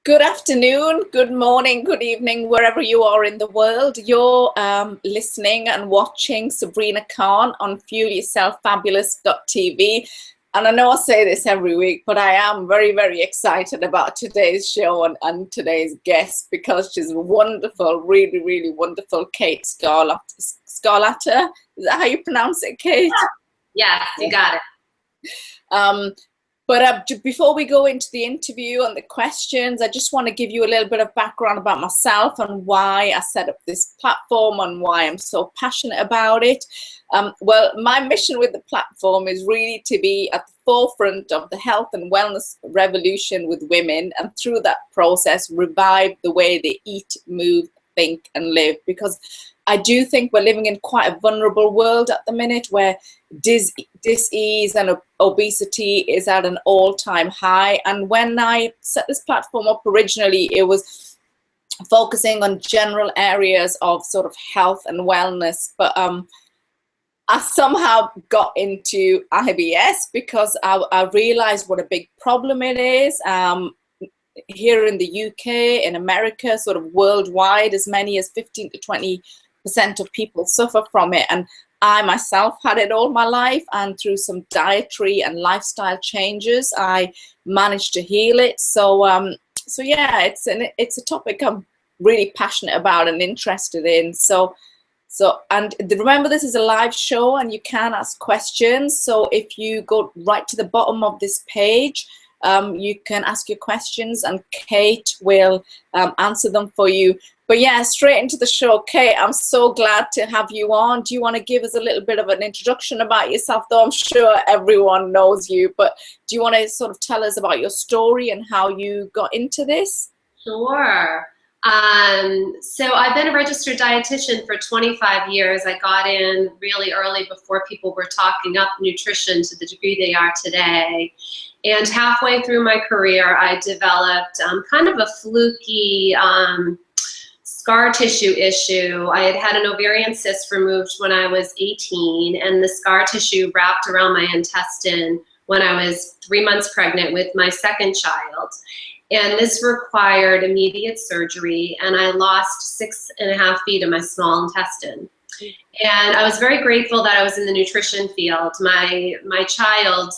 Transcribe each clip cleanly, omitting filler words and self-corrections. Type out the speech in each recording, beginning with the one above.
Good afternoon, good morning, good evening, wherever you are in the world. You're listening and watching Sabrina Khan on fuelyourselffabulous.tv. And I know I say this every week, but I am very, very excited about today's show and today's guest because she's wonderful, really, really wonderful, Kata Scarlata. Is that how you pronounce it, Kate? Yes, you got it. But before we go into the interview and the questions, I just want to give you a little bit of background about myself and why I set up this platform and why I'm so passionate about it. Well, my mission with the platform is really to be at the forefront of the health and wellness revolution with women, and through that process, revive the way they eat, move, think, and live. Because I do think we're living in quite a vulnerable world at the minute where disease and obesity is at an all-time high. And when I set this platform up originally, it was focusing on general areas of sort of health and wellness. But I somehow got into IBS because I realized what a big problem it is. Here in the UK, in America, sort of worldwide, as many as 15 to 20% of people suffer from it. And I myself had it all my life, and through some dietary and lifestyle changes, I managed to heal it. So yeah, it's a topic I'm really passionate about and interested in. And remember, this is a live show and you can ask questions. So if you go right to the bottom of this page, you can ask your questions and Kate will answer them for you. But yeah, straight into the show. Kate, I'm so glad to have you on. Do you want to give us a little bit of an introduction about yourself? Though I'm sure everyone knows you, but do you want to sort of tell us about your story and how you got into this? Sure. So I've been a registered dietitian for 25 years. I got in really early before people were talking up nutrition to the degree they are today. And halfway through my career, I developed kind of a fluky scar tissue issue. I had had an ovarian cyst removed when I was 18, and the scar tissue wrapped around my intestine when I was 3 months pregnant with my second child. And this required immediate surgery, and I lost 6.5 feet of my small intestine. And I was very grateful that I was in the nutrition field. My child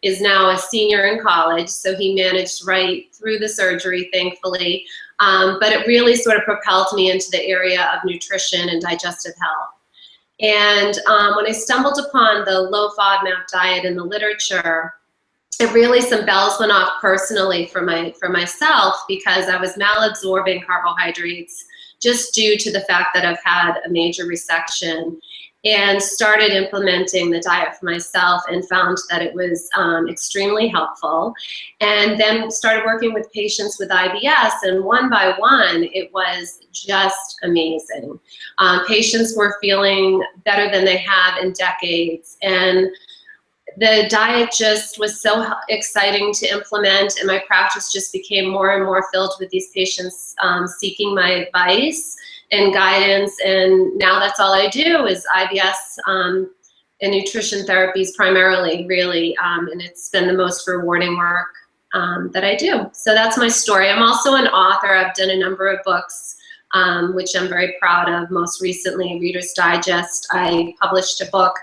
is now a senior in college, so he managed right through the surgery, thankfully. But it really sort of propelled me into the area of nutrition and digestive health. And when I stumbled upon the low FODMAP diet in the literature, it really, some bells went off personally for myself, because I was malabsorbing carbohydrates just due to the fact that I've had a major resection, and started implementing the diet for myself and found that it was extremely helpful. And then started working with patients with IBS, and one by one, it was just amazing. Patients were feeling better than they have in decades, and the diet just was so exciting to implement, and my practice just became more and more filled with these patients seeking my advice and guidance. And now that's all I do is IBS and nutrition therapies primarily, really, and it's been the most rewarding work that I do. So that's my story. I'm also an author. I've done a number of books, which I'm very proud of. Most recently, Reader's Digest, I published a book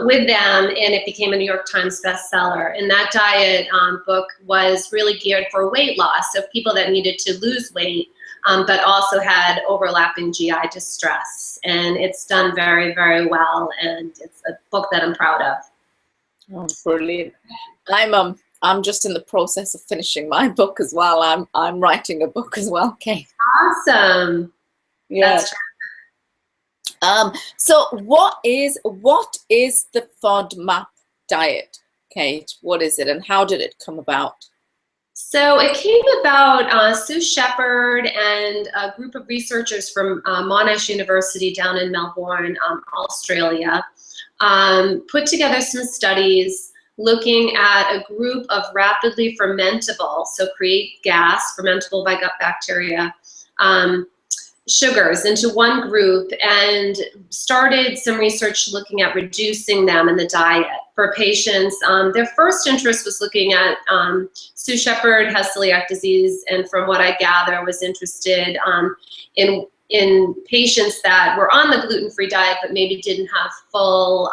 with them, and it became a New York Times bestseller. And that diet book was really geared for weight loss, so people that needed to lose weight, but also had overlapping GI distress. And it's done very, very well, and it's a book that I'm proud of. Oh, brilliant. I'm just in the process of finishing my book as well. I'm writing a book as well, Kate. Awesome. Yeah. That's So what is the FODMAP diet, Kate? What is it, and how did it come about? So it came about, Sue Shepherd and a group of researchers from Monash University down in Melbourne, Australia, put together some studies looking at a group of rapidly fermentable, so create gas, fermentable by gut bacteria, sugars into one group, and started some research looking at reducing them in the diet. for patients. Their first interest was looking at, Sue Shepherd has celiac disease, and from what I gather was interested in patients that were on the gluten-free diet but maybe didn't have full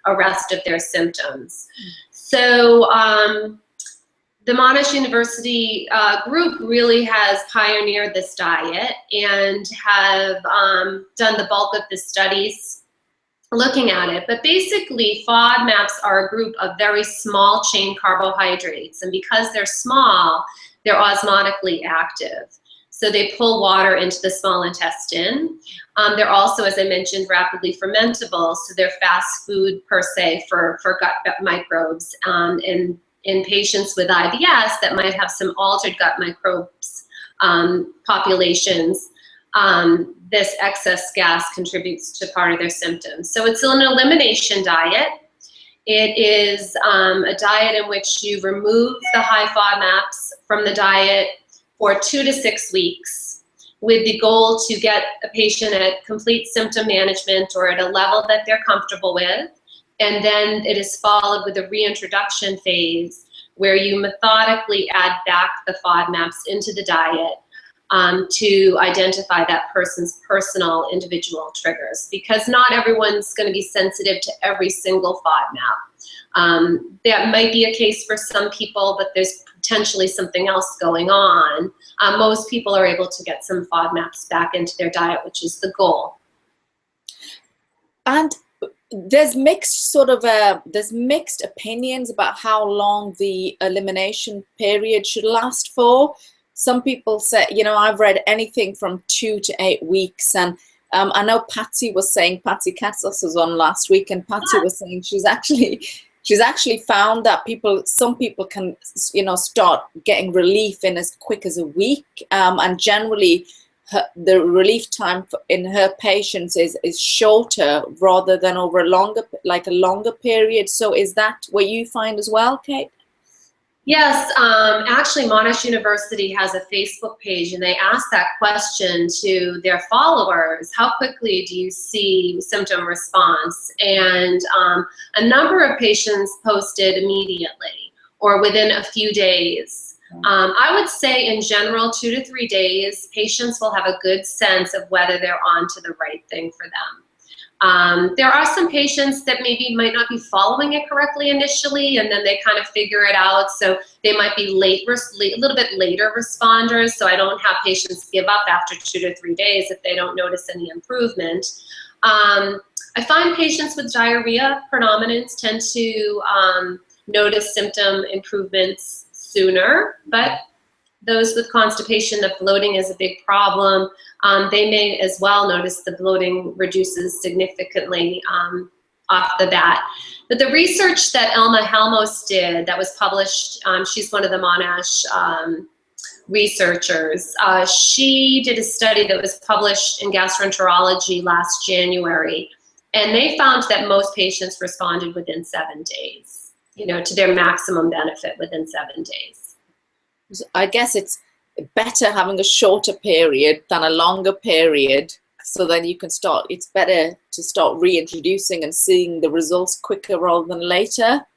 arrest of their symptoms. So the Monash University group really has pioneered this diet and have done the bulk of the studies looking at it. But basically, FODMAPs are a group of very small chain carbohydrates, and because they're small, they're osmotically active. So they pull water into the small intestine. They're also, as I mentioned, rapidly fermentable, so they're fast food per se for gut microbes. In patients with IBS that might have some altered gut microbes populations, this excess gas contributes to part of their symptoms. So it's an elimination diet. It is a diet in which you remove the high FODMAPs from the diet for 2 to 6 weeks with the goal to get a patient at complete symptom management or at a level that they're comfortable with. And then it is followed with a reintroduction phase where you methodically add back the FODMAPs into the diet to identify that person's personal individual triggers, because not everyone's going to be sensitive to every single FODMAP. That might be a case for some people, but there's potentially something else going on. Most people are able to get some FODMAPs back into their diet, which is the goal. And there's mixed opinions about how long the elimination period should last for. Some people say, you know, I've read anything from 2 to 8 weeks, and I know Patsy Katsos was on last week, and Patsy was saying she's actually found that some people can, you know, start getting relief in as quick as a week, and generally the relief time in her patients is shorter rather than over a longer period. So is that what you find as well, Kate? Yes, actually Monash University has a Facebook page, and they ask that question to their followers: how quickly do you see symptom response? And a number of patients posted immediately or within a few days. I would say in general 2 to 3 days, patients will have a good sense of whether they're on to the right thing for them. There are some patients that maybe might not be following it correctly initially, and then they kind of figure it out. So they might be a little bit later responders. So I don't have patients give up after 2 to 3 days if they don't notice any improvement. I find patients with diarrhea predominance tend to notice symptom improvements sooner, but those with constipation, the bloating is a big problem. They may as well notice the bloating reduces significantly off the bat. But the research that Elma Helmos did that was published, she's one of the Monash researchers. She did a study that was published in Gastroenterology last January, and they found that most patients responded within 7 days, you know, to their maximum benefit within 7 days. I guess it's better having a shorter period than a longer period, so then you can start, it's better to start reintroducing and seeing the results quicker rather than later.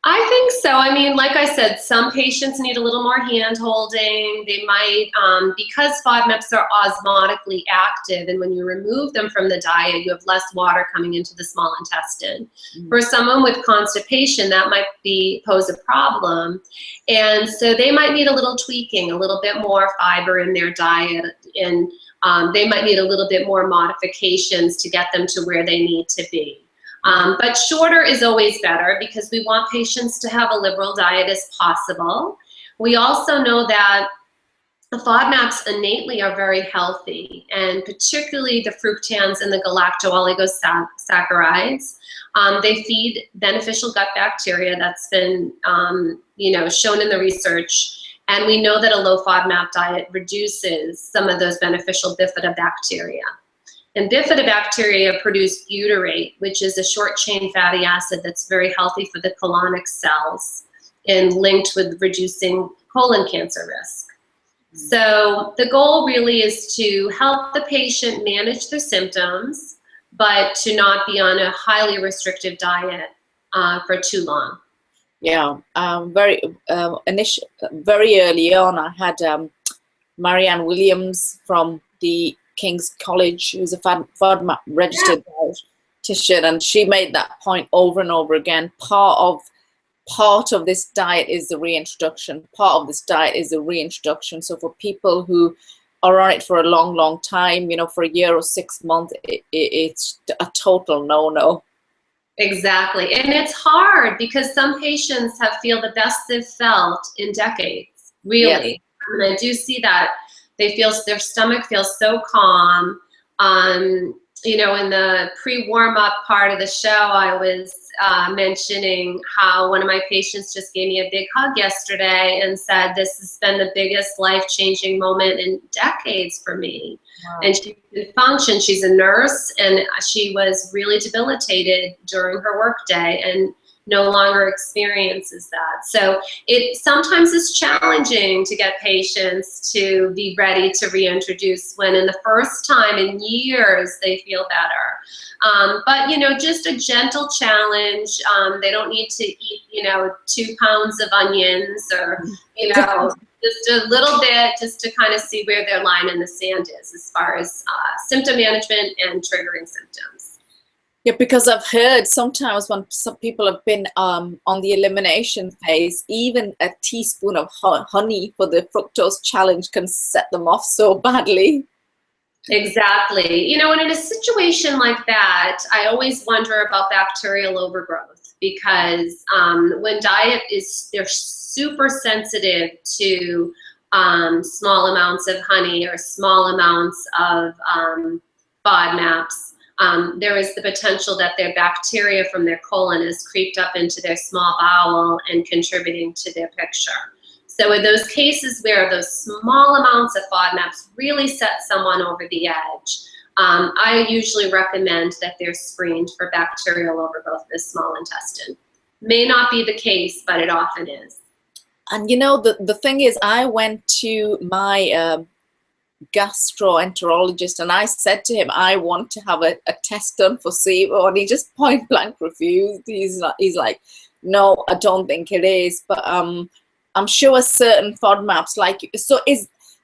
I think so. I mean, like I said, some patients need a little more hand holding. They might, because FODMAPs are osmotically active, and when you remove them from the diet, you have less water coming into the small intestine. For someone with constipation, that might pose a problem. And so they might need a little tweaking, a little bit more fiber in their diet, and they might need a little bit more modifications to get them to where they need to be. But shorter is always better because we want patients to have a liberal diet as possible. We also know that the FODMAPs innately are very healthy, and particularly the fructans and the galacto-oligosaccharides. They feed beneficial gut bacteria. That's been shown in the research. And we know that a low FODMAP diet reduces some of those beneficial bifidobacteria. And bifidobacteria produce butyrate, which is a short-chain fatty acid that's very healthy for the colonic cells and linked with reducing colon cancer risk. So the goal really is to help the patient manage their symptoms, but to not be on a highly restrictive diet for too long. Yeah, very early on, I had Marianne Williams from the King's College, who's a FODMAP registered dietitian, and she made that point over and over again. Part of this diet is the reintroduction. Part of this diet is the reintroduction. So for people who are on it for a long time, you know, for a year or 6 months, it's a total no-no. Exactly. And it's hard because some patients feel the best they've felt in decades, really. Yes. And I do see that. Their stomach feels so calm. You know, in the pre-warm-up part of the show, I was mentioning how one of my patients just gave me a big hug yesterday and said, this has been the biggest life-changing moment in decades for me. Wow. And she can function. She's a nurse, and she was really debilitated during her workday and no longer experiences that. So it sometimes is challenging to get patients to be ready to reintroduce when in the first time in years they feel better. But, you know, just a gentle challenge. They don't need to eat, you know, 2 pounds of onions or, you know, just a little bit, just to kind of see where their line in the sand is as far as symptom management and triggering symptoms. Yeah, because I've heard sometimes when some people have been on the elimination phase, even a teaspoon of honey for the fructose challenge can set them off so badly. Exactly. You know, and in a situation like that, I always wonder about bacterial overgrowth, because when they're super sensitive to small amounts of honey or small amounts of FODMAPs. There is the potential that their bacteria from their colon has creeped up into their small bowel and contributing to their picture. So in those cases where those small amounts of FODMAPs really set someone over the edge, I usually recommend that they're screened for bacterial overgrowth in the small intestine. May not be the case, but it often is. And you know, the thing is, I went to my gastroenterologist and I said to him, I want to have a test done for SIBO, and he just point blank refused. He's like, no, I don't think it is, but I'm sure certain FODMAPs like,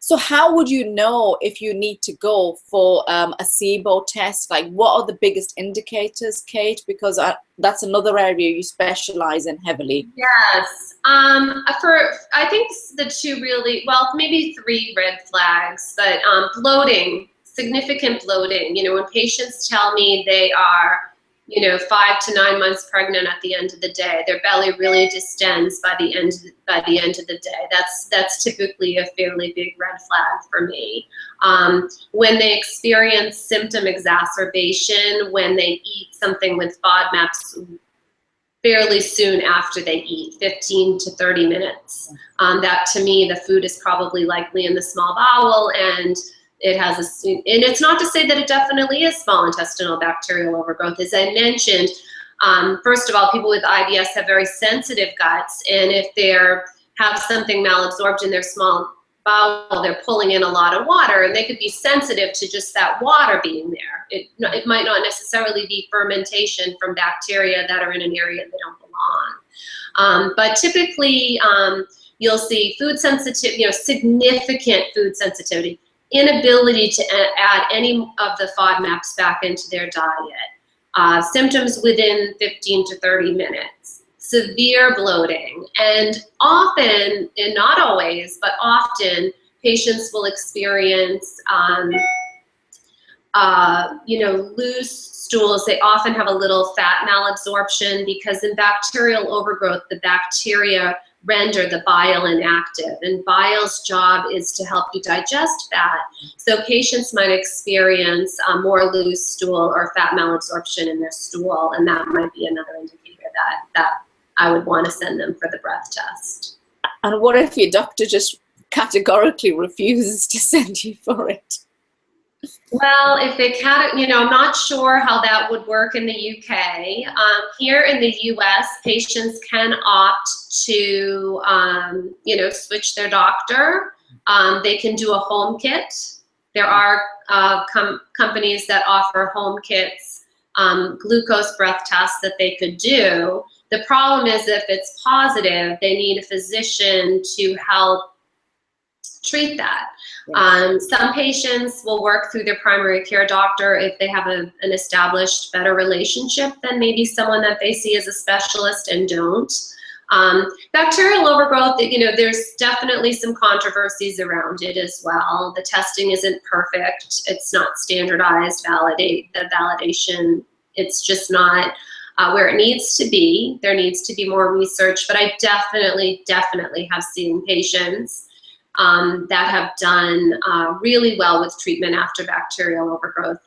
so how would you know if you need to go for a SIBO test? Like, what are the biggest indicators, Kate? Because that's another area you specialize in heavily. Yes. I think the two really, well, maybe 3 red flags, but bloating, significant bloating. You know, when patients tell me they are, you know, 5 to 9 months pregnant at the end of the day, their belly really distends by the end of the day. That's typically a fairly big red flag for me. When they experience symptom exacerbation, when they eat something with FODMAPs fairly soon after they eat, 15 to 30 minutes. That to me, the food is probably likely in the small bowel, and it has and it's not to say that it definitely is small intestinal bacterial overgrowth. As I mentioned, first of all, people with IBS have very sensitive guts, and if they have something malabsorbed in their small bowel, they're pulling in a lot of water, and they could be sensitive to just that water being there. It might not necessarily be fermentation from bacteria that are in an area that don't belong. But typically, you'll see food sensitivity, you know, significant food sensitivity, inability to add any of the FODMAPs back into their diet, symptoms within 15 to 30 minutes, severe bloating, and often, and not always, but often, patients will experience, you know, loose stools. They often have a little fat malabsorption because in bacterial overgrowth, the bacteria render the bile inactive, and bile's job is to help you digest fat. So patients might experience more loose stool or fat malabsorption in their stool, and that might be another indicator that I would want to send them for the breath test. And what if your doctor just categorically refuses to send you for it? Well, if they can't, you know, I'm not sure how that would work in the UK. Here in the US, patients can opt to, you know, switch their doctor. They can do a home kit. There are companies that offer home kits, glucose breath tests that they could do. The problem is if it's positive, they need a physician to help treat that. Some patients will work through their primary care doctor if they have an established better relationship than maybe someone that they see as a specialist and don't. Bacterial overgrowth, you know, there's definitely some controversies around it as well. The testing isn't perfect. It's not standardized, the validation, it's just not where it needs to be. There needs to be more research, but I definitely have seen patients that have done really well with treatment after bacterial overgrowth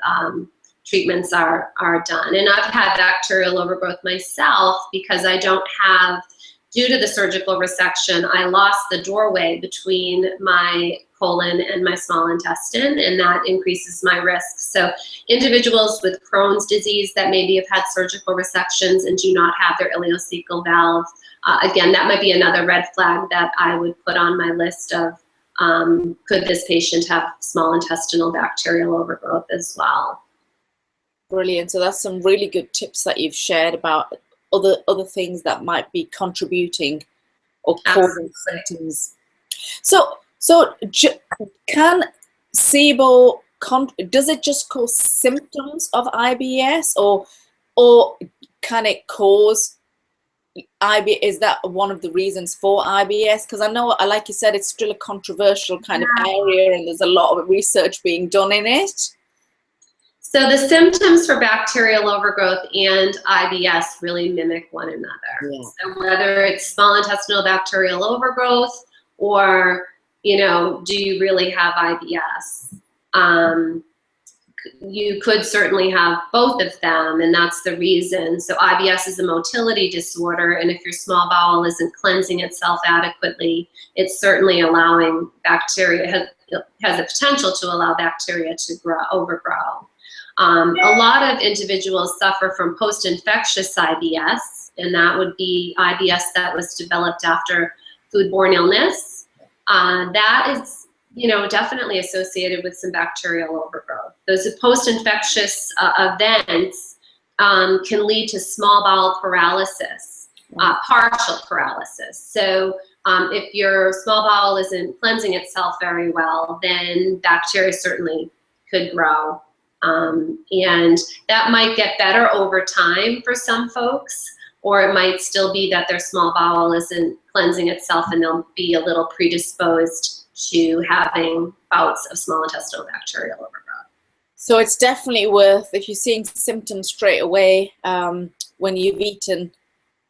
treatments are done. And I've had bacterial overgrowth myself because I don't have, due to the surgical resection, I lost the doorway between my colon and my small intestine, and that increases my risk. So individuals with Crohn's disease that maybe have had surgical resections and do not have their ileocecal valve, again, that might be another red flag that I would put on my list of could this patient have small intestinal bacterial overgrowth as well. Brilliant. So that's some really good tips that you've shared about other things that might be contributing or causing symptoms. So can SIBO, does it just cause symptoms of IBS, or can it cause IBS? Is that one of the reasons for IBS? Because I know, like you said, it's still a controversial kind of area, and there's a lot of research being done in it. So the symptoms for bacterial overgrowth and IBS really mimic one another. Yeah. So whether it's small intestinal bacterial overgrowth or, you know, do you really have IBS? You could certainly have both of them, and that's the reason. So IBS is a motility disorder, and if your small bowel isn't cleansing itself adequately, it's certainly allowing bacteria, has the potential to allow bacteria to overgrow. A lot of individuals suffer from post-infectious IBS, and that would be IBS that was developed after foodborne illness. That is, you know, definitely associated with some bacterial overgrowth. Those post-infectious events can lead to small bowel paralysis, partial paralysis. So if your small bowel isn't cleansing itself very well, then bacteria certainly could grow. And that might get better over time for some folks, or it might still be that their small bowel isn't cleansing itself and they'll be a little predisposed to having bouts of small intestinal bacterial overgrowth. So it's definitely worth, if you're seeing symptoms straight away when you've eaten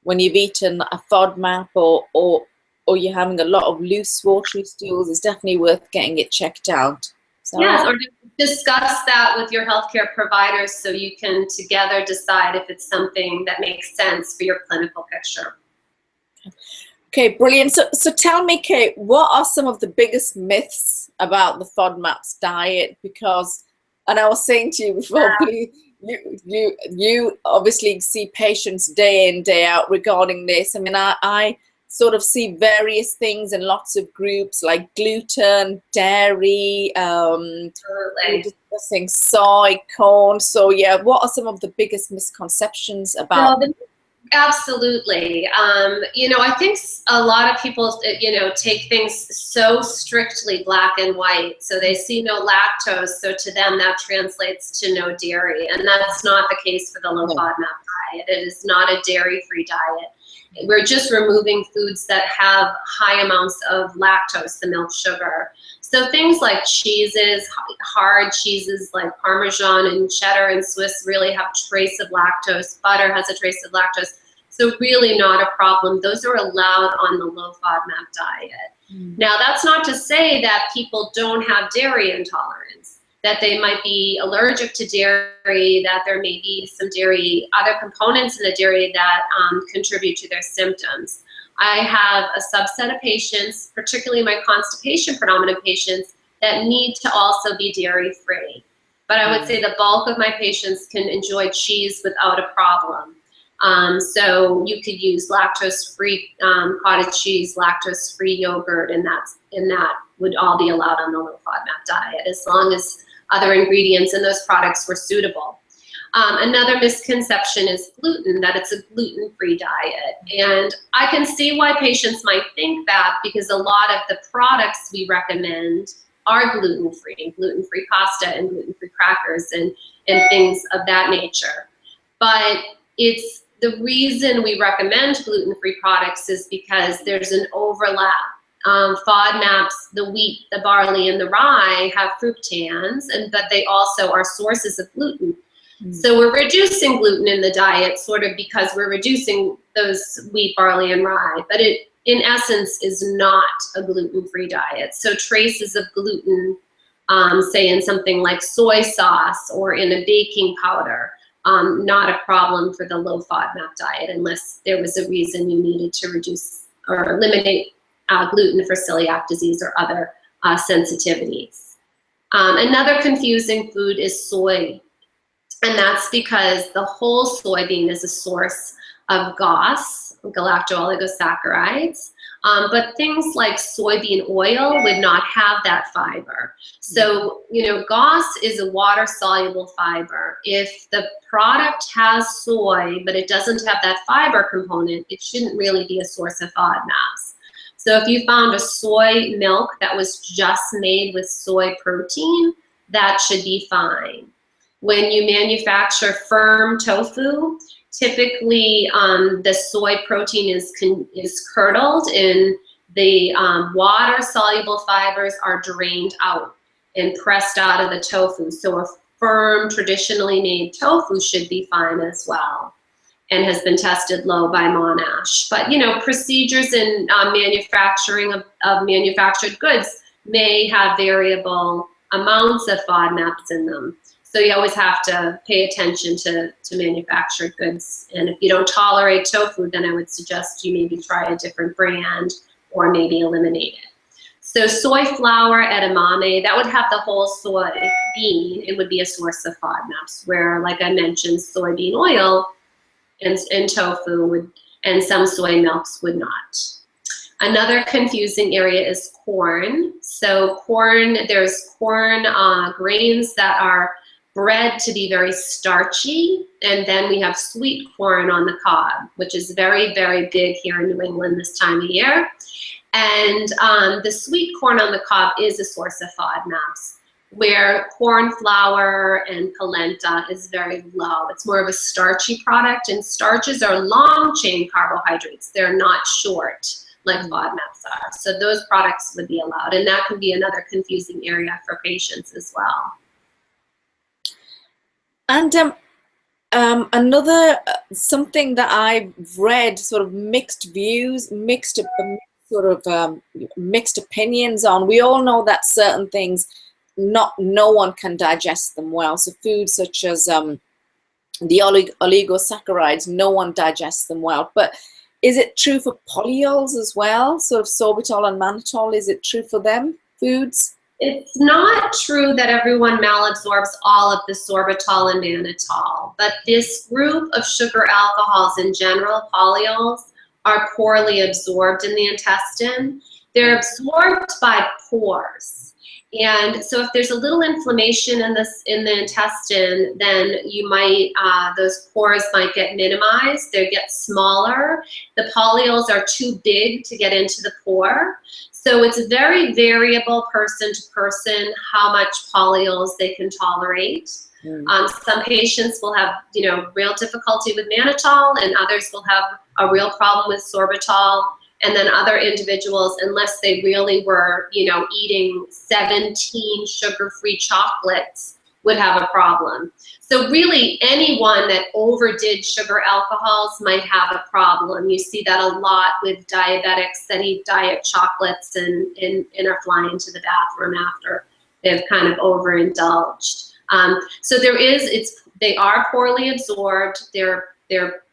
a FODMAP or you're having a lot of loose watery stools, it's definitely worth getting it checked out. So yes, or discuss that with your healthcare providers so you can together decide if it's something that makes sense for your clinical picture. Okay, brilliant. So tell me, Kate, what are some of the biggest myths about the FODMAPs diet? Because, and I was saying to you before, you obviously see patients day in, day out regarding this. I mean, I sort of see various things in lots of groups like gluten, dairy, discussing soy, corn. So yeah, what are some of the biggest misconceptions about? Absolutely. You know, I think a lot of people, you know, take things so strictly black and white. So they see no lactose, so to them that translates to no dairy. And that's not the case for the low FODMAP diet. It is not a dairy-free diet. We're just removing foods that have high amounts of lactose, the milk sugar. So things like cheeses, hard cheeses like Parmesan and cheddar and Swiss really have a trace of lactose. Butter has a trace of lactose. So really not a problem. Those are allowed on the low FODMAP diet. Now that's not to say that people don't have dairy intolerance, that they might be allergic to dairy, that there may be some dairy, other components in the dairy that contribute to their symptoms. I have a subset of patients, particularly my constipation predominant patients, that need to also be dairy free. But I would say the bulk of my patients can enjoy cheese without a problem. So you could use lactose-free cottage cheese, lactose-free yogurt, and that would all be allowed on the low FODMAP diet as long as other ingredients in those products were suitable. Another misconception is gluten, that it's a gluten-free diet. And I can see why patients might think that, because a lot of the products we recommend are gluten-free pasta and gluten-free crackers and things of that nature. But it's the reason we recommend gluten-free products is because there's an overlap. FODMAPs, the wheat, the barley, and the rye have fructans, but they also are sources of gluten. So we're reducing gluten in the diet sort of because we're reducing those wheat, barley, and rye, but it in essence is not a gluten-free diet. So traces of gluten, say in something like soy sauce or in a baking powder, not a problem for the low FODMAP diet unless there was a reason you needed to reduce or eliminate gluten for celiac disease or other sensitivities. Another confusing food is soy. And that's because the whole soybean is a source of GOS, galacto-oligosaccharides, but things like soybean oil would not have that fiber. So, you know, GOS is a water-soluble fiber. If the product has soy, but it doesn't have that fiber component, it shouldn't really be a source of FODMAPs. So if you found a soy milk that was just made with soy protein, that should be fine. When you manufacture firm tofu, typically the soy protein is curdled and the water-soluble fibers are drained out and pressed out of the tofu. So a firm, traditionally made tofu should be fine as well and has been tested low by Monash. But, you know, procedures in manufacturing of manufactured goods may have variable amounts of FODMAPs in them. So you always have to pay attention to manufactured goods. And if you don't tolerate tofu, then I would suggest you maybe try a different brand or maybe eliminate it. So soy flour, edamame, that would have the whole soy bean. It would be a source of FODMAPs, where, like I mentioned, soybean oil and tofu would, and some soy milks would not. Another confusing area is corn. So corn, there's corn grains that are bred to be very starchy, and then we have sweet corn on the cob, which is very, very big here in New England this time of year. And the sweet corn on the cob is a source of FODMAPs, where corn flour and polenta is very low. It's more of a starchy product, and starches are long-chain carbohydrates. They're not short like FODMAPs are. So those products would be allowed, and that can be another confusing area for patients as well. And another something that I've read, sort of mixed views, mixed opinions on. We all know that certain things, no one can digest them well. So foods such as the oligosaccharides, no one digests them well. But is it true for polyols as well? Sort of sorbitol and mannitol, is it true for them foods? It's not true that everyone malabsorbs all of the sorbitol and mannitol, but this group of sugar alcohols in general, polyols, are poorly absorbed in the intestine. They're absorbed by pores. And so if there's a little inflammation in the intestine, then you might, those pores might get minimized, they get smaller. The polyols are too big to get into the pore. So it's very variable person to person how much polyols they can tolerate. Some patients will have, you know, real difficulty with mannitol, and others will have a real problem with sorbitol. And then other individuals, unless they really were, you know, eating 17 sugar-free chocolates, would have a problem. So really, anyone that overdid sugar alcohols might have a problem. You see that a lot with diabetics that eat diet chocolates and are flying to the bathroom after they've kind of overindulged. So they are poorly absorbed. They're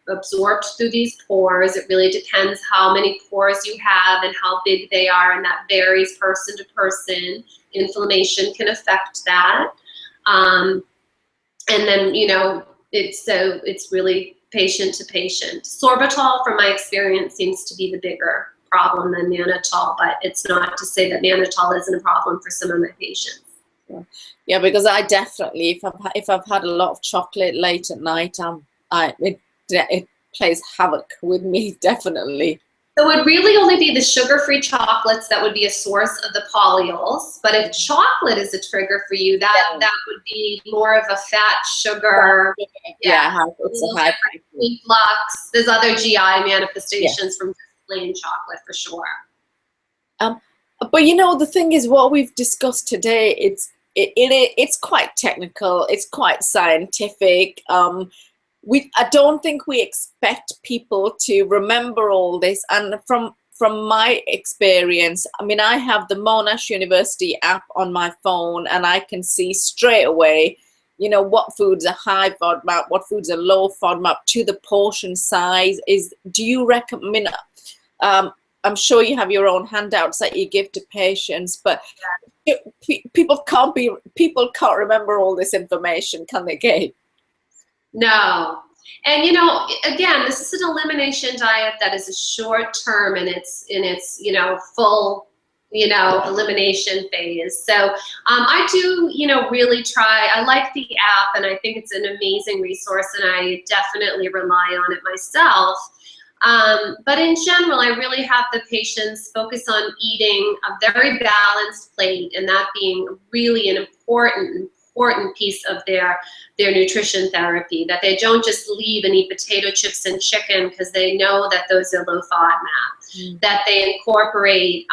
absorbed through these pores. It really depends how many pores you have and how big they are, and that varies person to person. Inflammation can affect that. And then, you know, it's really patient to patient. Sorbitol, from my experience, seems to be the bigger problem than mannitol, but it's not to say that mannitol isn't a problem for some of my patients. Yeah, because I definitely, if I've had a lot of chocolate late at night, it plays havoc with me, definitely. So it would really only be the sugar-free chocolates that would be a source of the polyols. But if chocolate is a trigger for you, that would be more of a fat sugar. It's a high reflux. There's other GI manifestations from plain chocolate for sure. But you know, the thing is, what we've discussed today, it's quite technical, it's quite scientific. I don't think we expect people to remember all this. And from my experience, I mean, I have the Monash University app on my phone, and I can see straight away, you know, what foods are high FODMAP, what foods are low FODMAP, to the portion size. Do you recommend? I'm sure you have your own handouts that you give to patients, but people can't remember all this information, can they, Kate? No. And you know, again, this is an elimination diet that is a short term in its you know, full, you know, elimination phase. So I do, you know, really try. I like the app, and I think it's an amazing resource, and I definitely rely on it myself. But in general, I really have the patients focus on eating a very balanced plate, and that being really an important piece of their nutrition therapy, that they don't just leave and eat potato chips and chicken because they know that those are low FODMAP, that they incorporate,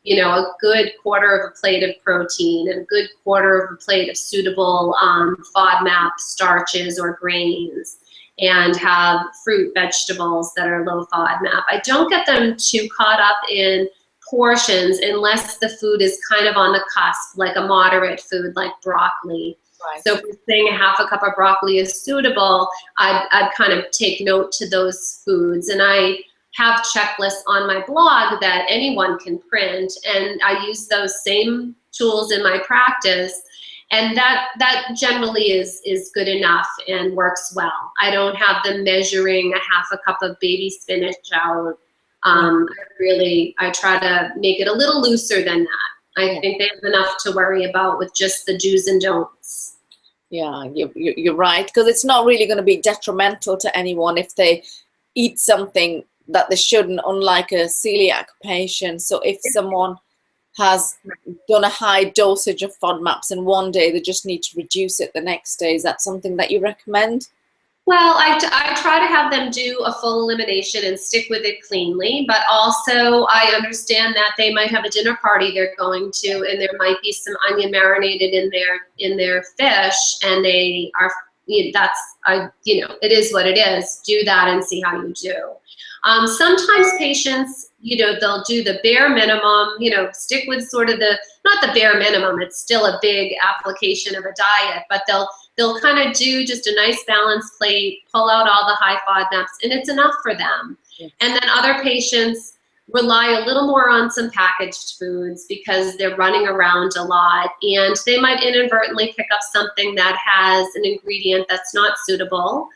you know, a good quarter of a plate of protein and a good quarter of a plate of suitable FODMAP starches or grains, and have fruit, vegetables that are low FODMAP. I don't get them too caught up in portions unless the food is kind of on the cusp, like a moderate food like broccoli. Right. So if we're saying a half a cup of broccoli is suitable, I'd kind of take note to those foods. And I have checklists on my blog that anyone can print, and I use those same tools in my practice. And that generally is good enough and works well. I don't have them measuring a half a cup of baby spinach out. I try to make it a little looser than that. I think they have enough to worry about with just the do's and don'ts. Yeah, you're right, because it's not really going to be detrimental to anyone if they eat something that they shouldn't, unlike a celiac patient. So if someone has done a high dosage of FODMAPs and one day they just need to reduce it the next day, is that something that you recommend? Well, I try to have them do a full elimination and stick with it cleanly, but also I understand that they might have a dinner party they're going to, and there might be some onion marinated in their fish, and they are, you know, it is what it is. Do that and see how you do. Sometimes patients, you know, they'll do the bare minimum, you know, stick with sort of not the bare minimum, it's still a big application of a diet, but they'll kind of do just a nice balanced plate, pull out all the high FODMAPs, and it's enough for them. Yes. And then other patients rely a little more on some packaged foods because they're running around a lot, and they might inadvertently pick up something that has an ingredient that's not suitable.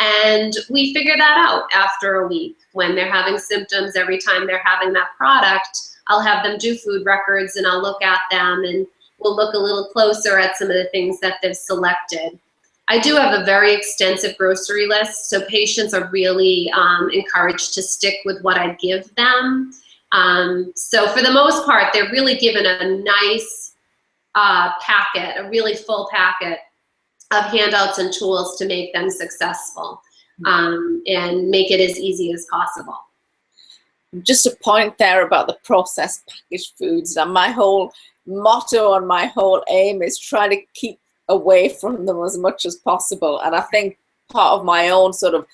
And we figure that out after a week when they're having symptoms. Every time they're having that product, I'll have them do food records, and I'll look at them, and we'll look a little closer at some of the things that they've selected. I do have a very extensive grocery list, so patients are really encouraged to stick with what I give them. So for the most part, they're really given a nice packet, a really full packet of handouts and tools to make them successful, and make it as easy as possible. Just a point there about the processed packaged foods, and my whole motto and my whole aim is try to keep away from them as much as possible. And I think part of my own sort of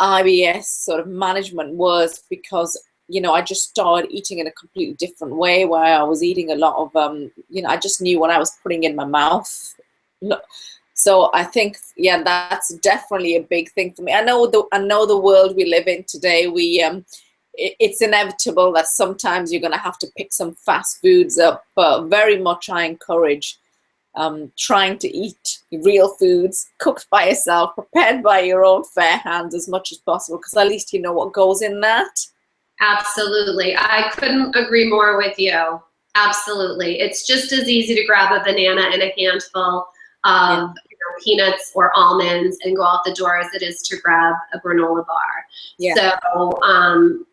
IBS sort of management was because, you know, I just started eating in a completely different way, where I was eating a lot of, you know, I just knew what I was putting in my mouth. So I think, yeah, that's definitely a big thing for me. I know the world we live in today, it's inevitable that sometimes you're going to have to pick some fast foods up, but very much I encourage trying to eat real foods, cooked by yourself, prepared by your own fair hands as much as possible, because at least you know what goes in that. Absolutely. I couldn't agree more with you. Absolutely. It's just as easy to grab a banana and a handful of peanuts or almonds and go out the door as it is to grab a granola bar. Yeah. So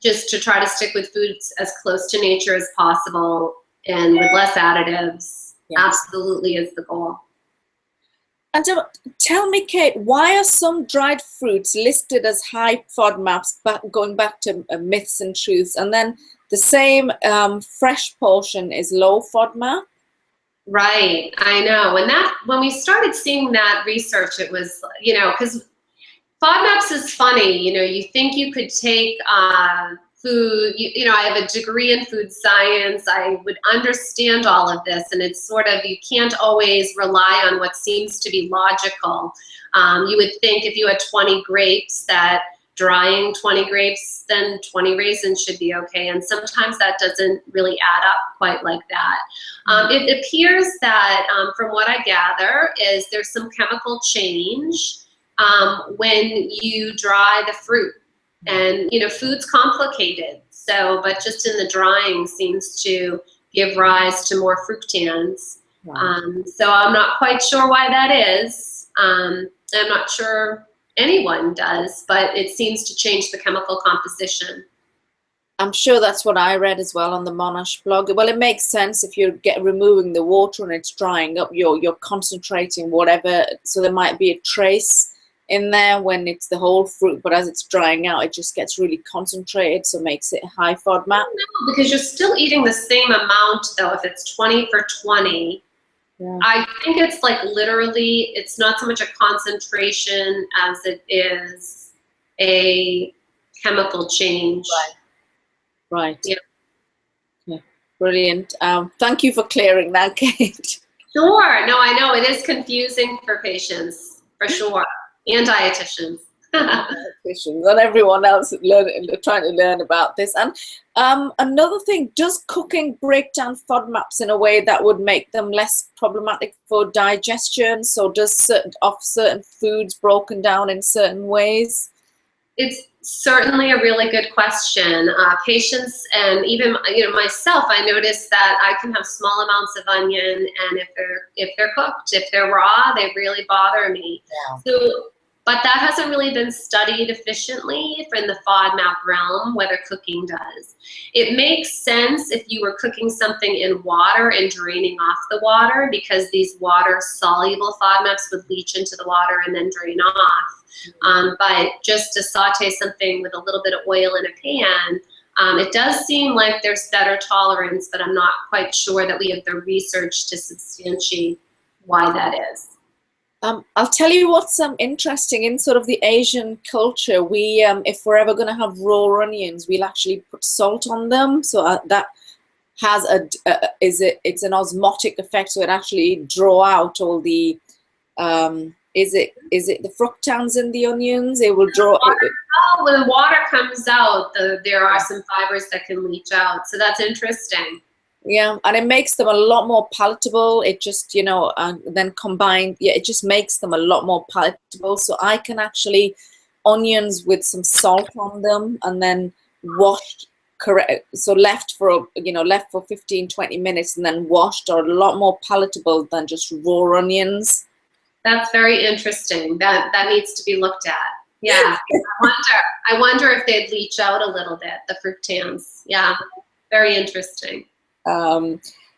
just to try to stick with foods as close to nature as possible and with less additives, absolutely is the goal. And tell me, Kate, why are some dried fruits listed as high FODMAPs, going back to myths and truths, and then the same fresh portion is low FODMAP? Right, I know. And when we started seeing that research, it was, because FODMAPs is funny. You think you could take food, I have a degree in food science. I would understand all of this, and it's sort of, you can't always rely on what seems to be logical. You would think if you had 20 grapes that drying 20 grapes, then 20 raisins should be okay. And sometimes that doesn't really add up quite like that. It appears that, from what I gather, is there's some chemical change when you dry the fruit. And, food's complicated. So, but just in the drying seems to give rise to more fructans. Wow. So I'm not quite sure why that is. I'm not sure anyone does, but it seems to change the chemical composition. I'm sure that's what I read as well on the Monash blog. Well, it makes sense if you're removing the water and it's drying up, you're concentrating whatever, so there might be a trace in there when it's the whole fruit, but as it's drying out, it just gets really concentrated, so makes it high FODMAP. No, because you're still eating the same amount, though, if it's 20 for 20. Yeah. I think it's like literally, it's not so much a concentration as it is a chemical change. Right. Yeah. Brilliant. Thank you for clearing that, Kate. Sure. No, I know it is confusing for patients, for sure, and dietitians. And everyone else trying to learn about this. And another thing, does cooking break down FODMAPs in a way that would make them less problematic for digestion? So does certain foods broken down in certain ways? It's certainly a really good question. Patients and even myself, I noticed that I can have small amounts of onion, and if they're cooked, if they're raw, they really bother me. Yeah. But that hasn't really been studied efficiently in the FODMAP realm, whether cooking does. It makes sense if you were cooking something in water and draining off the water, because these water-soluble FODMAPs would leach into the water and then drain off. But just to saute something with a little bit of oil in a pan, it does seem like there's better tolerance, but I'm not quite sure that we have the research to substantiate why that is. I'll tell you what's interesting in sort of the Asian culture. We, if we're ever going to have raw onions, we'll actually put salt on them. So that has it's an osmotic effect. So it actually draw out all the, is it the fructans in the onions? It will draw. When water comes out, there are some fibers that can leach out. So that's interesting. Yeah, and it makes them a lot more palatable. It just, then combined, it just makes them a lot more palatable. So I can actually onions with some salt on them and then washed, so left for 15, 20 minutes and then washed are a lot more palatable than just raw onions. That's very interesting. That needs to be looked at. Yeah, I wonder if they'd leach out a little bit, the fructans. Yeah, very interesting.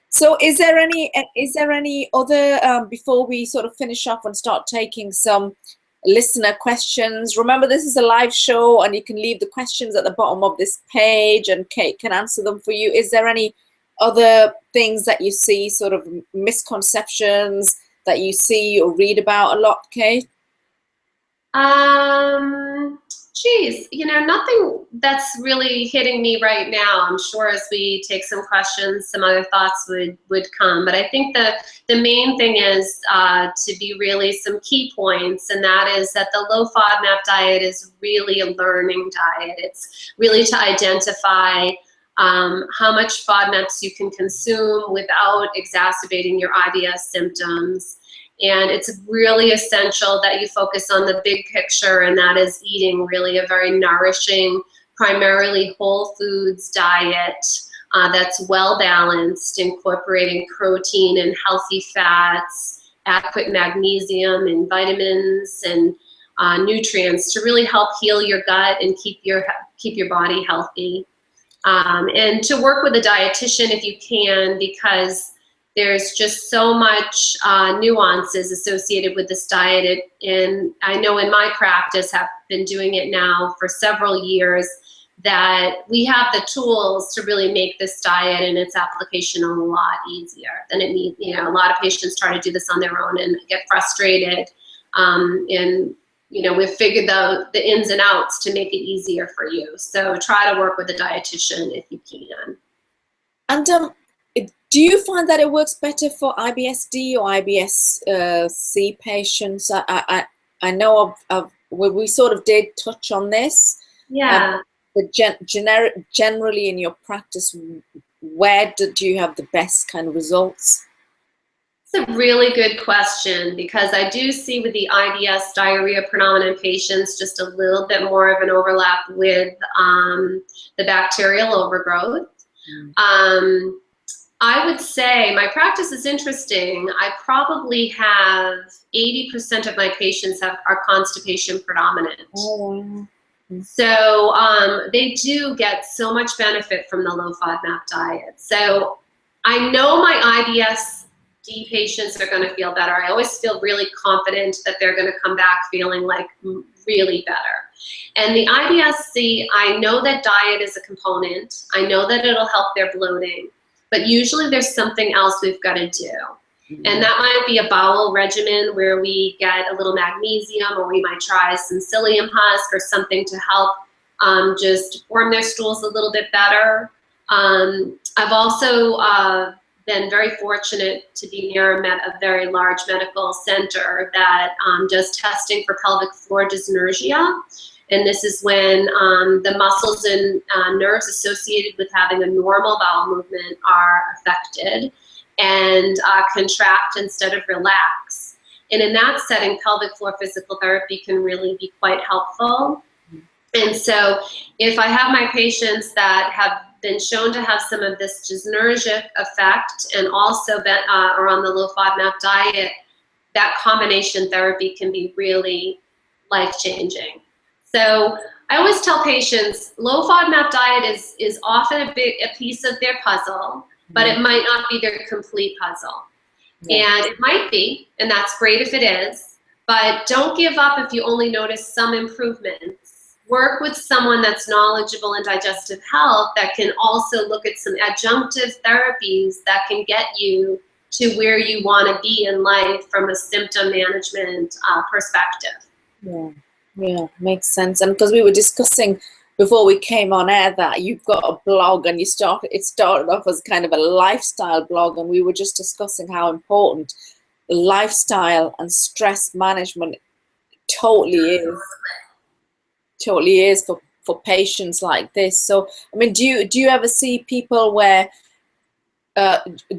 So is there any other, before we sort of finish off and start taking some listener questions? Remember, this is a live show and you can leave the questions at the bottom of this page and Kate can answer them for you. Is there any other things that you see, sort of misconceptions that you see or read about a lot, Kate? Geez, nothing that's really hitting me right now. I'm sure as we take some questions, some other thoughts would come. But I think the main thing is to be really some key points, and that is that the low FODMAP diet is really a learning diet. It's really to identify how much FODMAPs you can consume without exacerbating your IBS symptoms. And it's really essential that you focus on the big picture, and that is eating really a very nourishing, primarily whole foods diet that's well balanced, incorporating protein and healthy fats, adequate magnesium and vitamins and nutrients to really help heal your gut and keep your body healthy. And to work with a dietitian if you can, because there's just so much nuances associated with this diet. And I know in my practice, have been doing it now for several years, that we have the tools to really make this diet and its application a lot easier than it needs. You know, a lot of patients try to do this on their own and get frustrated. And you know, we've figured out the ins and outs to make it easier for you. So try to work with a dietitian if you can. And do you find that it works better for IBS-D or IBS-C patients? I know we sort of did touch on this. Yeah. But generally in your practice, where do you have the best kind of results? It's a really good question, because I do see with the IBS diarrhea predominant patients just a little bit more of an overlap with the bacterial overgrowth. I would say my practice is interesting. I probably have 80% of my patients are constipation predominant. Oh. So they do get so much benefit from the low FODMAP diet. So I know my IBS-D patients are going to feel better. I always feel really confident that they're going to come back feeling like really better. And the IBS-C, I know that diet is a component. I know that it'll help their bloating, but usually there's something else we've got to do. And that might be a bowel regimen where we get a little magnesium, or we might try some psyllium husk or something to help just form their stools a little bit better. I've also been very fortunate to be near a very large medical center that does testing for pelvic floor dysnergia. And this is when the muscles and nerves associated with having a normal bowel movement are affected and contract instead of relax. And in that setting, pelvic floor physical therapy can really be quite helpful. And so if I have my patients that have been shown to have some of this dysnergic effect and also are on the low FODMAP diet, that combination therapy can be really life-changing. So I always tell patients, low FODMAP diet is often a piece of their puzzle, but it might not be their complete puzzle. And it might be, and that's great if it is, but don't give up if you only notice some improvements. Work with someone that's knowledgeable in digestive health that can also look at some adjunctive therapies that can get you to where you want to be in life from a symptom management perspective. Yeah, makes sense. And because we were discussing before we came on air that you've got a blog, and it started off as kind of a lifestyle blog, and we were just discussing how important lifestyle and stress management totally is for patients like this. So I mean, do you ever see people where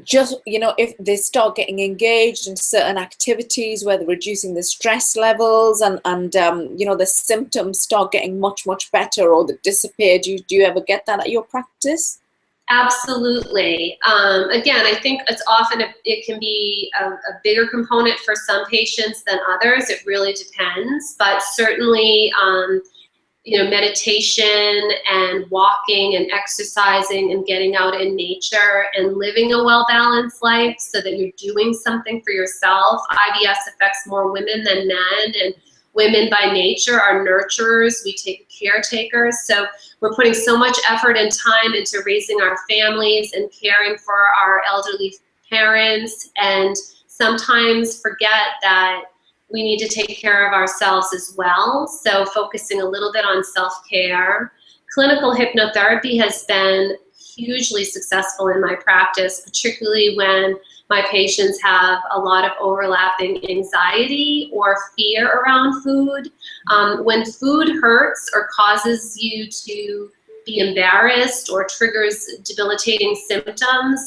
just, you know, if they start getting engaged in certain activities where they're reducing the stress levels and you know, the symptoms start getting much better, or they disappear? Do you ever get that at your practice? Absolutely. Again, I think it's often it can be a bigger component for some patients than others. It really depends, but certainly you know, meditation and walking and exercising and getting out in nature and living a well-balanced life so that you're doing something for yourself. IBS affects more women than men, and women by nature are nurturers. We take caretakers. So we're putting so much effort and time into raising our families and caring for our elderly parents, and sometimes forget that we need to take care of ourselves as well. So focusing a little bit on self-care. Clinical hypnotherapy has been hugely successful in my practice, particularly when my patients have a lot of overlapping anxiety or fear around food. When food hurts or causes you to be embarrassed or triggers debilitating symptoms,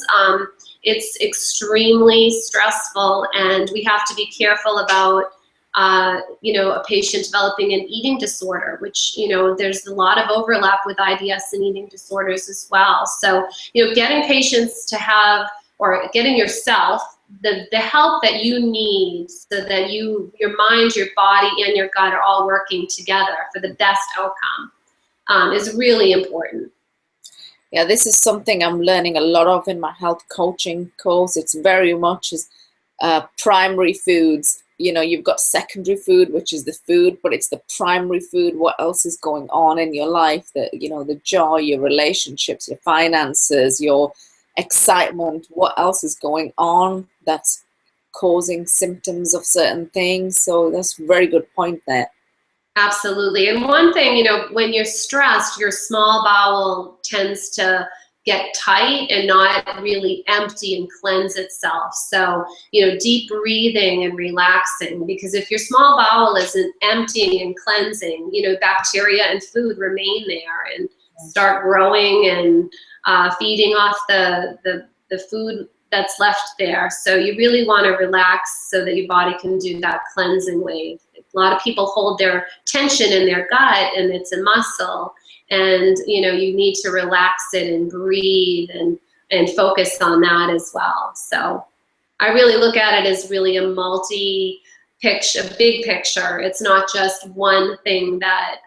it's extremely stressful, and we have to be careful about a patient developing an eating disorder, which, there's a lot of overlap with IBS and eating disorders as well. So, getting patients to have, or getting yourself the help that you need so that your mind, your body, and your gut are all working together for the best outcome is really important. Yeah, this is something I'm learning a lot of in my health coaching course. It's very much as primary foods. You've got secondary food, which is the food, but it's the primary food. What else is going on in your life? The joy, your relationships, your finances, your excitement. What else is going on that's causing symptoms of certain things? So that's a very good point there. Absolutely. And one thing, when you're stressed, your small bowel tends to get tight and not really empty and cleanse itself. So, deep breathing and relaxing, because if your small bowel isn't emptying and cleansing, bacteria and food remain there and start growing and feeding off the food that's left there. So you really want to relax so that your body can do that cleansing wave. A lot of people hold their tension in their gut, and it's a muscle, and you need to relax it and breathe and focus on that as well. So I really look at it as really a big picture. It's not just one thing that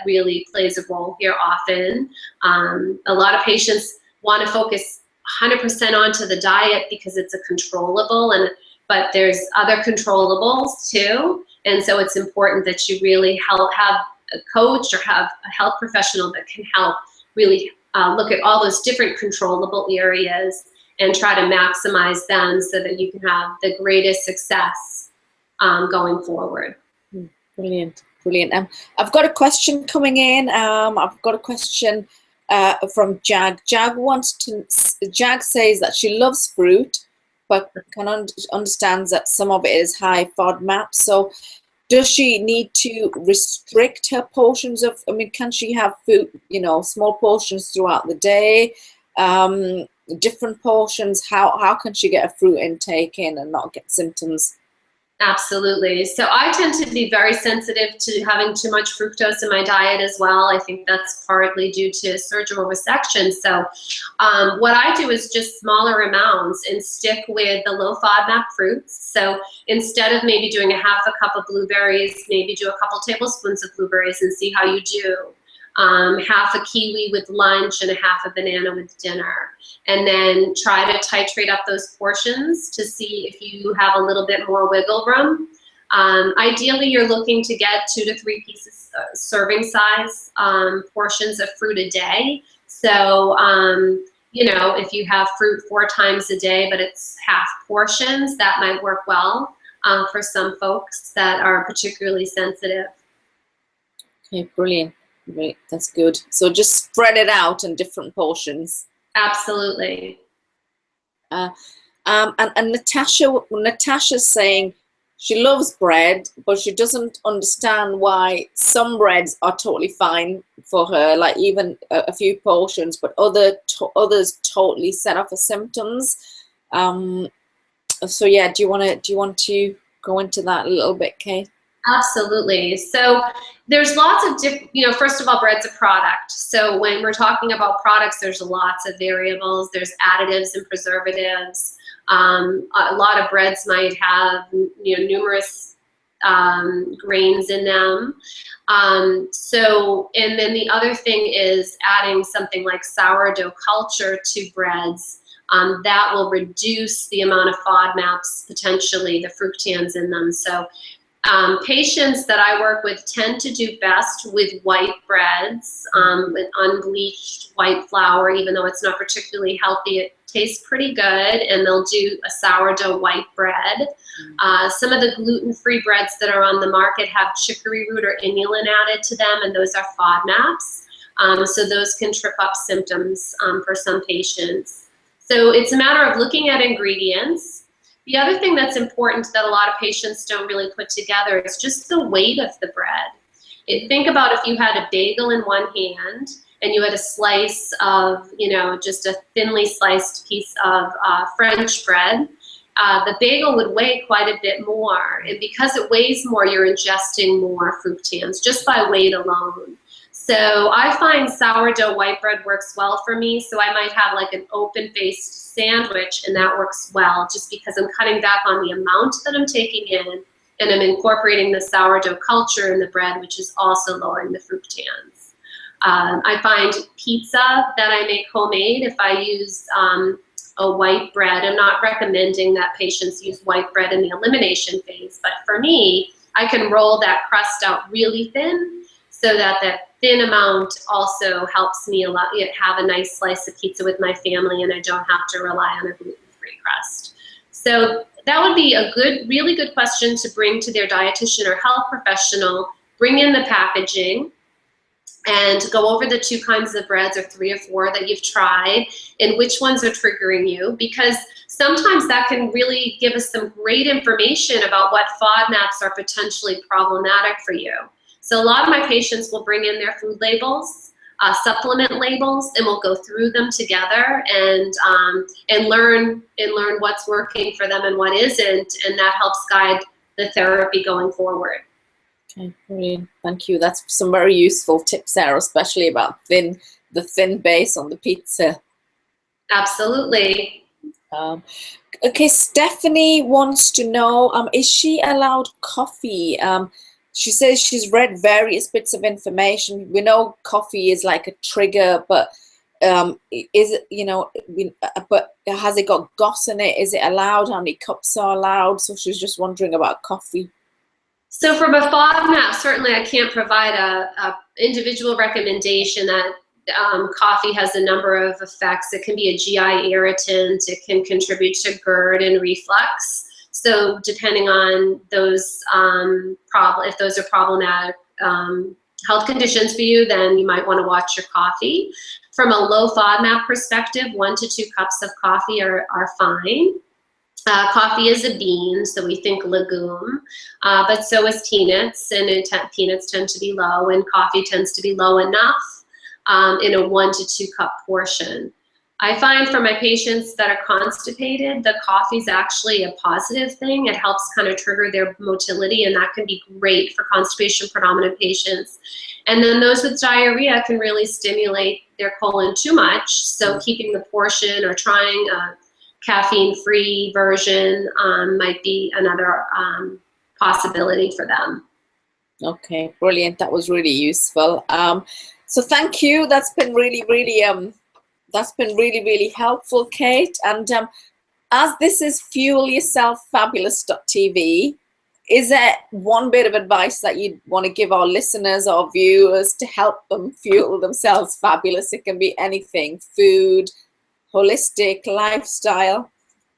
really plays a role here often. A lot of patients want to focus 100% onto the diet because it's a controllable, but there's other controllables too. And so it's important that you really have a coach or have a health professional that can help really look at all those different controllable areas and try to maximize them so that you can have the greatest success going forward. Brilliant, brilliant. I've got a question coming in. I've got a question from Jag. Jag says that she loves fruit, but understands that some of it is high FODMAP. So does she need to restrict her portions of, can she have food, small portions throughout the day, different portions? How can she get a fruit intake in and not get symptoms? Absolutely. So I tend to be very sensitive to having too much fructose in my diet as well. I think that's partly due to surgical resection. So what I do is just smaller amounts and stick with the low FODMAP fruits. So instead of maybe doing a half a cup of blueberries, maybe do a couple tablespoons of blueberries and see how you do. Half a kiwi with lunch and a half a banana with dinner. And then try to titrate up those portions to see if you have a little bit more wiggle room. Ideally, you're looking to get 2 to 3 pieces, serving size portions of fruit a day. So, if you have fruit 4 times a day, but it's half portions, that might work well for some folks that are particularly sensitive. Okay, brilliant. Great, that's good. So just spread it out in different portions. Absolutely. And Natasha's saying she loves bread, but she doesn't understand why some breads are totally fine for her, like even a few portions, but others totally set off her symptoms. So yeah, do you want to go into that a little bit, Kate? Absolutely. So there's lots of different, first of all, bread's a product. So when we're talking about products, there's lots of variables. There's additives and preservatives. A lot of breads might have, numerous grains in them. And then the other thing is adding something like sourdough culture to breads. That will reduce the amount of FODMAPs, potentially the fructans in them. So patients that I work with tend to do best with white breads, with unbleached white flour, even though it's not particularly healthy. It tastes pretty good, and they'll do a sourdough white bread. Some of the gluten-free breads that are on the market have chicory root or inulin added to them, and those are FODMAPs. So those can trip up symptoms for some patients. So it's a matter of looking at ingredients. The other thing that's important that a lot of patients don't really put together is just the weight of the bread. Think about if you had a bagel in one hand and you had a slice of, just a thinly sliced piece of French bread, the bagel would weigh quite a bit more. And because it weighs more, you're ingesting more fructans just by weight alone. So I find sourdough white bread works well for me. So I might have like an open-faced sandwich, and that works well just because I'm cutting back on the amount that I'm taking in, and I'm incorporating the sourdough culture in the bread, which is also lowering the fructans. I find pizza that I make homemade, if I use a white bread, I'm not recommending that patients use white bread in the elimination phase, but for me, I can roll that crust out really thin so that that thin amount also helps me have a nice slice of pizza with my family, and I don't have to rely on a gluten-free crust. So that would be a really good question to bring to their dietitian or health professional. Bring in the packaging and go over the 2 kinds of breads or 3 or 4 that you've tried and which ones are triggering you, because sometimes that can really give us some great information about what FODMAPs are potentially problematic for you. So a lot of my patients will bring in their food labels, supplement labels, and we'll go through them together and learn what's working for them and what isn't, and that helps guide the therapy going forward. Okay, brilliant. Thank you. That's some very useful tips there, especially about the thin base on the pizza. Absolutely. Okay, Stephanie wants to know, is she allowed coffee? She says she's read various bits of information. We know coffee is like a trigger, but is it, but has it got GOS in it? Is it allowed? How many cups are allowed? So she's just wondering about coffee. So from a FODMAP, certainly I can't provide a individual recommendation that coffee has a number of effects. It can be a GI irritant. It can contribute to GERD and reflux. So depending on those if those are problematic health conditions for you, then you might want to watch your coffee. From a low FODMAP perspective, 1 to 2 cups of coffee are fine. Coffee is a bean, so we think legume, but so is peanuts, and peanuts tend to be low, and coffee tends to be low enough in a 1 to 2 cup portion. I find for my patients that are constipated, the coffee is actually a positive thing. It helps kind of trigger their motility, and that can be great for constipation predominant patients. And then those with diarrhea can really stimulate their colon too much, so keeping the portion or trying a caffeine-free version might be another possibility for them. Okay, brilliant. That was really useful. So thank you. That's been really helpful, Kate. And as this is fuelyourselffabulous.tv, is there one bit of advice that you'd want to give our listeners or viewers to help them fuel themselves fabulous? It can be anything: food, holistic, lifestyle.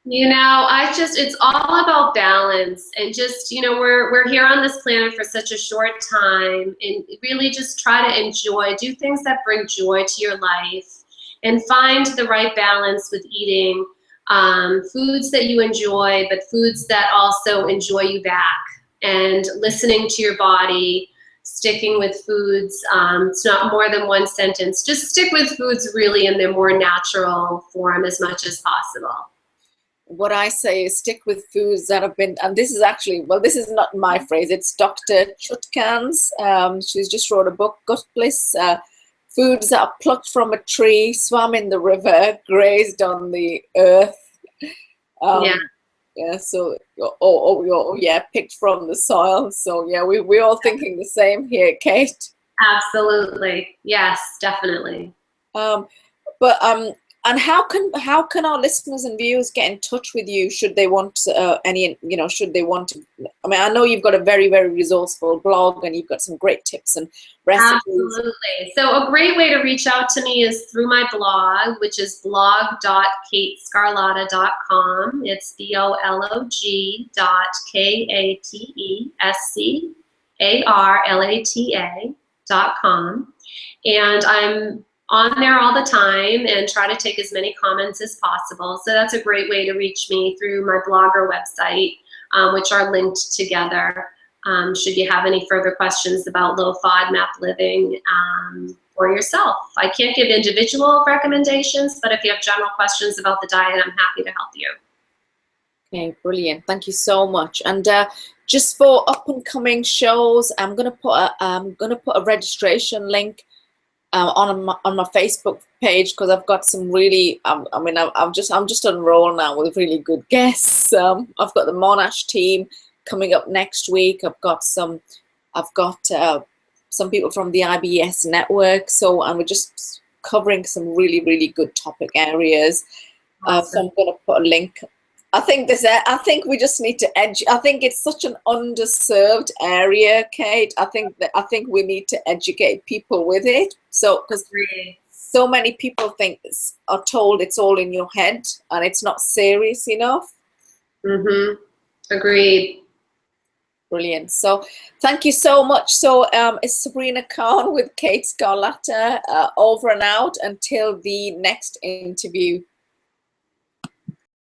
You know, it's all about balance, and just, you know, we're here on this planet for such a short time, and really just try to do things that bring joy to your life, and find the right balance with eating foods that you enjoy, but foods that also enjoy you back, and listening to your body, sticking with foods. It's not more than one sentence. Just stick with foods really in their more natural form as much as possible. What I say is stick with foods that have been, and this is actually, well, this is not my phrase, it's Dr. Chutkan's. She's just wrote a book, Gut Bliss, foods that are plucked from a tree, swam in the river, grazed on the earth. Yeah, so, yeah, picked from the soil. So yeah, we're all thinking the same here, Kate. Absolutely, yes, definitely. And how can our listeners and viewers get in touch with you? Should they want should they want to? I mean, I know you've got a very, very resourceful blog, and you've got some great tips and recipes. Absolutely. So a great way to reach out to me is through my blog, which is blog.katescarlata.com. It's blog.katescarlata.com, and I'm on there all the time and try to take as many comments as possible. So that's a great way to reach me through my blog or website, which are linked together. Should you have any further questions about low FODMAP living or yourself. I can't give individual recommendations, but if you have general questions about the diet, I'm happy to help you. Okay, brilliant. Thank you so much. And just for up and coming shows, I'm gonna put a registration link on my Facebook page, because I've got some really I'm just on roll now with really good guests. I've got the Monash team coming up next week. I've got some people from the IBS network. So, and we're just covering some really good topic areas. Awesome. So I'm going to put a link. I think we just need to I think it's such an underserved area, Kate. I think we need to educate people with it. So, because so many people are told it's all in your head and it's not serious enough. Mm-hmm. Agreed. Brilliant. So thank you so much. So it's Sabrina Khan with Kate Scarlata, over and out until the next interview.